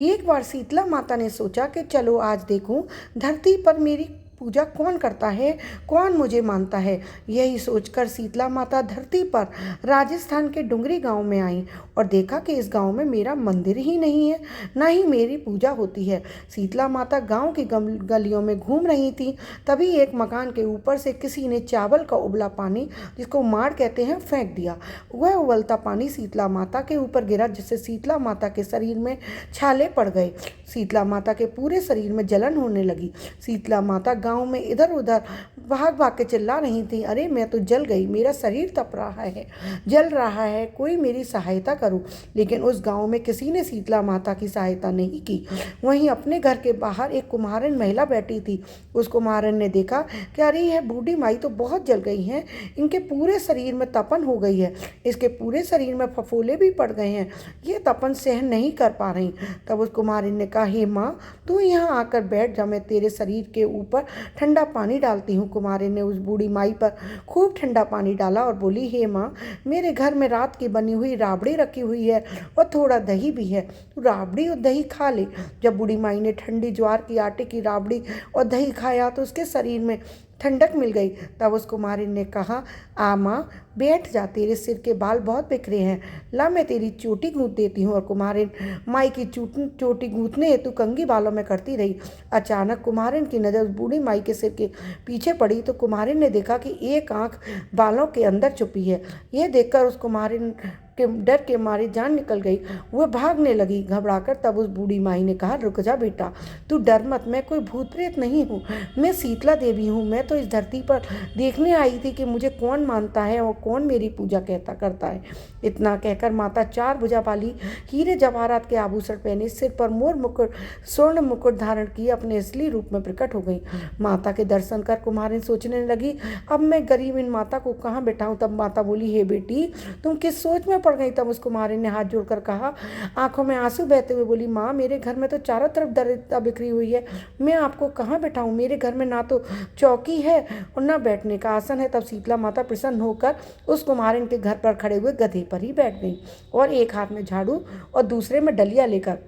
एक बार शीतला माता ने सोचा कि चलो आज देखूं धरती पर मेरी पूजा कौन करता है, कौन मुझे मानता है। यही सोचकर शीतला माता धरती पर राजस्थान के डुंगरी गांव में आई और देखा कि इस गांव में मेरा मंदिर ही नहीं है, ना ही मेरी पूजा होती है। शीतला माता गांव की गलियों में घूम रही थी। तभी एक मकान के ऊपर से किसी ने चावल का उबला पानी, जिसको माड़ कहते हैं, फेंक दिया। वह उबलता पानी शीतला माता के ऊपर गिरा, जिससे शीतला माता के शरीर में छाले पड़ गए। शीतला माता के पूरे शरीर में जलन होने लगी। शीतला माता गांव में इधर उधर भाग भाग के चिल्ला रही थी, अरे मैं तो जल गई, मेरा शरीर तप रहा है, जल रहा है, कोई मेरी सहायता करो। लेकिन उस गांव में किसी ने शीतला माता की सहायता नहीं की। वहीं अपने घर के बाहर एक कुम्हारन महिला बैठी थी। उस कुम्हारन ने देखा कि अरे यह बूढ़ी माई तो बहुत जल गई हैं, इनके पूरे शरीर में तपन हो गई है, इसके पूरे शरीर में फफोले भी पड़ गए हैं, ये तपन सहन नहीं कर पा रही। तब उस कुम्हारिन ने कहा, हे माँ, तू यहाँ आकर बैठ जा, मैं तेरे शरीर के ऊपर ठंडा पानी डालती हूँ। कुम्हारिन ने उस बूढ़ी माई पर खूब ठंडा पानी डाला और बोली, हे माँ, मेरे घर में रात की बनी हुई राबड़ी रखी हुई है और थोड़ा दही भी है, तू राबड़ी और दही खा ले। जब बूढ़ी माई ने ठंडी ज्वार की आटे की राबड़ी और दही खाया तो उसके शरीर में ठंडक मिल गई। तब उस कुम्हारिन ने कहा, आ माँ, बैठ जा, तेरे सिर के बाल बहुत बिखरे हैं, ला मैं तेरी चोटी गूंथ देती हूँ। और कुम्हारिन माई की चोटी गूंथने हेतु कंघी बालों में करती रही। अचानक कुम्हारिन की नज़र बूढ़ी माई के सिर के पीछे पड़ी तो कुम्हारिन ने देखा कि एक आंख बालों के अंदर छुपी है। यह देखकर उस कुम्हारिन के डर के मारे जान निकल गई। वह भागने लगी घबराकर। तब उस बूढ़ी माई ने कहा, रुक जा बेटा, तू डर मत, मैं कोई भूत प्रेत नहीं हूँ, मैं शीतला देवी हूँ। मैं तो इस धरती पर देखने आई थी कि मुझे कौन मानता है और कौन मेरी पूजा करता है। इतना कहकर माता चार भुजा वाली हीरे जवाहरात के आभूषण पहने, सिर पर मोर मुकुट, स्वर्ण मुकुट धारण किए अपने असली रूप में प्रकट हो गई। माता के दर्शन कर कुम्हारिन सोचने लगी, अब मैं गरीब इन माता को कहाँ बैठाऊँ। तब माता बोली, हे बेटी, तुम किस सोच में पड़ गई। तब उस कुम्हारिन ने हाथ जोड़कर कहा, आंखों में आंसू बहते हुए बोली, माँ, मेरे घर में तो चारों तरफ दरिद्रता बिखरी हुई है, मैं आपको कहाँ बैठाऊँ। मेरे घर में ना तो चौकी है और ना बैठने का आसन है। तब शीतला माता प्रसन्न होकर उस कुम्हारिन के घर पर खड़े हुए गधे पर ही बैठ गई और एक हाथ में झाड़ू और दूसरे में डलिया लेकर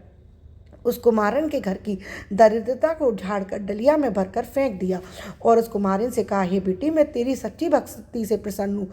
उस कुम्हारिन के घर की दरिद्रता को झाड़कर डलिया में भरकर फेंक दिया और उस कुम्हारिन से कहा, हे बेटी, मैं तेरी सच्ची भक्ति से प्रसन्न हूँ,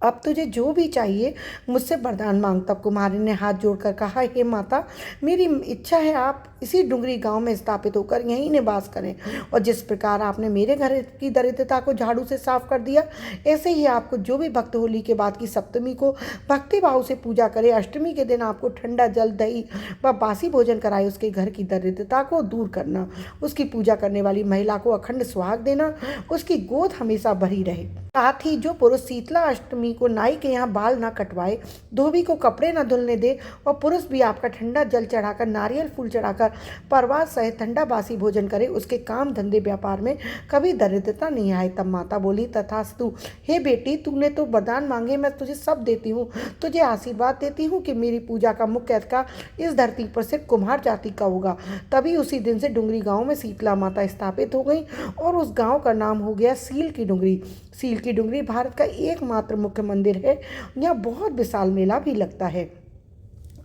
अब तुझे जो भी चाहिए मुझसे वरदान मांग। तब कुम्हारिन ने हाथ जोड़कर कहा, हे माता, मेरी इच्छा है आप इसी डुंगरी गांव में स्थापित होकर यहीं निवास करें और जिस प्रकार आपने मेरे घर की दरिद्रता को झाड़ू से साफ कर दिया, ऐसे ही आपको जो भी भक्त होली के बाद की सप्तमी को भक्ति भाव से पूजा करे, अष्टमी के दिन आपको ठंडा जल, दही व बासी भोजन कराए, उसके घर की दरिद्रता को दूर करना, उसकी पूजा करने वाली महिला को अखंड सुहाग देना, उसकी गोद हमेशा भरी रहे। साथ ही जो पुरुष शीतला अष्टमी को नाई के यहाँ बाल न कटवाए, धोबी को कपड़े न धुलने दे और पुरुष भी आपका ठंडा जल चढ़ाकर, नारियल फूल चढ़ाकर, परवास सहित ठंडा बासी भोजन करे, उसके काम धंधे व्यापार में कभी दरिद्रता नहीं आए। तब माता बोली, तथास्तु, हे बेटी, तूने तो वरदान मांगे, मैं तुझे सब देती हूँ, तुझे आशीर्वाद देती हूँ कि मेरी पूजा का मुख्य अधिकार इस धरती पर सिर्फ कुम्हार जाति का होगा। तभी उसी दिन से डुंगरी गाँव में शीतला माता स्थापित हो गई और उस गाँव का नाम हो गया सील की डुंगरी। सील की डुंगरी भारत का एकमात्र मुख्य मंदिर है। यहाँ बहुत विशाल मेला भी लगता है।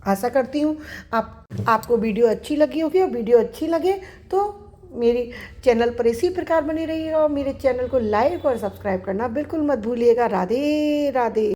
आशा करती हूँ आपको वीडियो अच्छी लगी होगी और वीडियो अच्छी लगे तो मेरे चैनल पर इसी प्रकार बनी रहिएगा और मेरे चैनल को लाइक और सब्सक्राइब करना बिल्कुल मत भूलिएगा। राधे राधे।